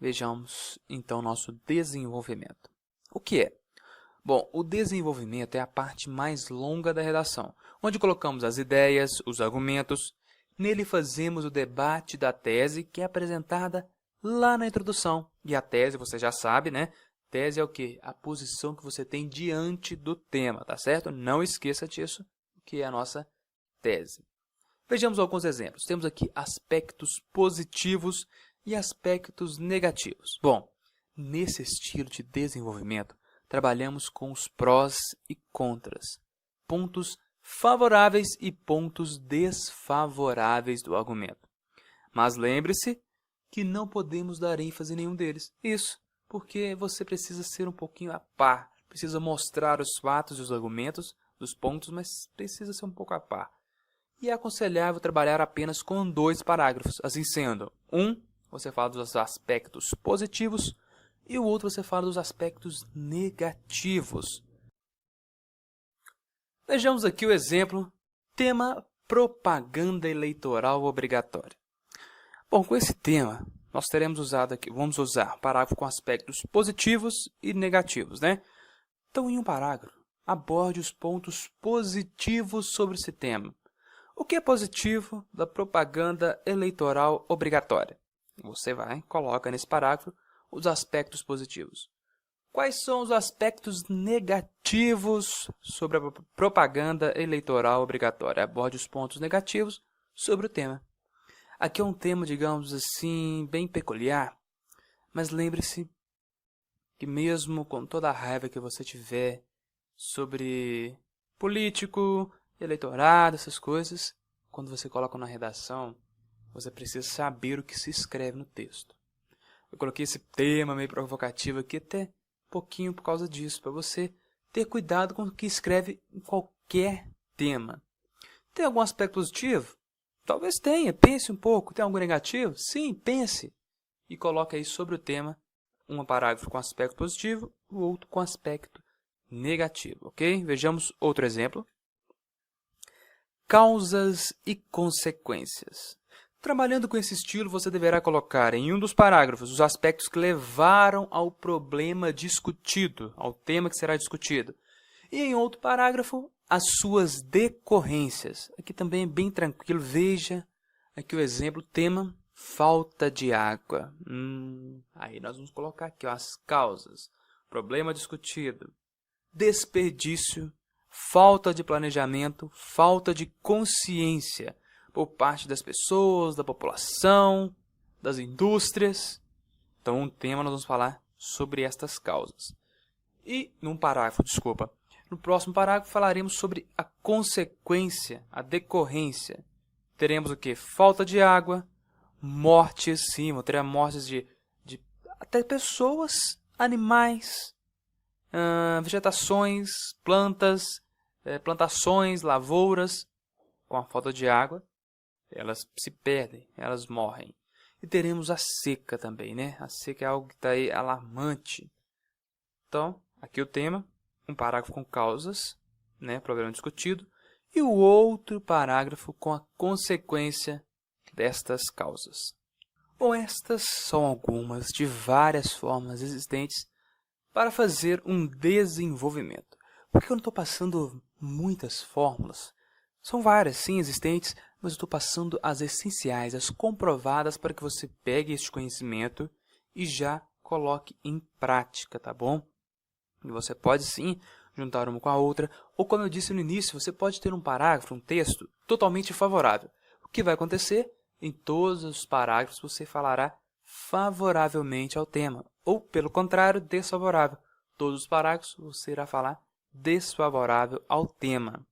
vejamos então nosso desenvolvimento. O que é? Bom, o desenvolvimento é a parte mais longa da redação, onde colocamos as ideias, os argumentos. Nele fazemos o debate da tese que é apresentada lá na introdução. E a tese, você já sabe, né? Tese é o quê? A posição que você tem diante do tema, tá certo? Não esqueça disso, que é a nossa tese. Vejamos alguns exemplos. Temos aqui aspectos positivos e aspectos negativos. Bom, nesse estilo de desenvolvimento, trabalhamos com os prós e contras, pontos favoráveis e pontos desfavoráveis do argumento. Mas lembre-se que não podemos dar ênfase em nenhum deles. Isso, porque você precisa ser um pouquinho a par, precisa mostrar os fatos e os argumentos dos pontos, mas precisa ser um pouco a par. E é aconselhável trabalhar apenas com 2 parágrafos, assim sendo, você fala dos aspectos positivos e o outro você fala dos aspectos negativos. Vejamos aqui o exemplo, tema propaganda eleitoral obrigatória. Bom, com esse tema, nós vamos usar parágrafo com aspectos positivos e negativos, né? Então, em um parágrafo, aborde os pontos positivos sobre esse tema. O que é positivo da propaganda eleitoral obrigatória? Você coloca nesse parágrafo os aspectos positivos. Quais são os aspectos negativos sobre a propaganda eleitoral obrigatória? Aborde os pontos negativos sobre o tema. Aqui é um tema, digamos assim, bem peculiar, mas lembre-se que mesmo com toda a raiva que você tiver sobre político, eleitorado, essas coisas, quando você coloca na redação, você precisa saber o que se escreve no texto. Eu coloquei esse tema meio provocativo aqui até um pouquinho por causa disso, para você ter cuidado com o que escreve em qualquer tema. Tem algum aspecto positivo? Talvez tenha, pense um pouco. Tem algum negativo? Sim, pense. E coloque aí sobre o tema um parágrafo com aspecto positivo, o outro com aspecto negativo, ok? Vejamos outro exemplo. Causas e consequências. Trabalhando com esse estilo, você deverá colocar em um dos parágrafos os aspectos que levaram ao problema discutido, ao tema que será discutido. E em outro parágrafo, as suas decorrências. Aqui também é bem tranquilo. Veja aqui o exemplo, tema falta de água. Aí nós vamos colocar aqui as causas. Problema discutido. Desperdício, falta de planejamento, falta de consciência por parte das pessoas, da população, das indústrias. Então, um tema nós vamos falar sobre estas causas. E no próximo parágrafo falaremos sobre a consequência, a decorrência. Teremos o que? Falta de água, mortes, sim, teremos mortes de até pessoas, animais, vegetações, plantas, plantações, lavouras. Com a falta de água, elas se perdem, elas morrem. E teremos a seca também, né? A seca é algo que está aí alarmante. Então, aqui o tema, um parágrafo com causas, né? Problema discutido, e o outro parágrafo com a consequência destas causas. Bom, estas são algumas de várias formas existentes para fazer um desenvolvimento. Por que eu não estou passando muitas fórmulas? São várias, sim, existentes, mas eu estou passando as essenciais, as comprovadas para que você pegue este conhecimento e já coloque em prática, tá bom? E você pode, sim, juntar uma com a outra, ou como eu disse no início, você pode ter um parágrafo, um texto totalmente favorável. O que vai acontecer? Em todos os parágrafos você falará favoravelmente ao tema, ou, pelo contrário, desfavorável. Todos os parágrafos você irá falar desfavorável ao tema.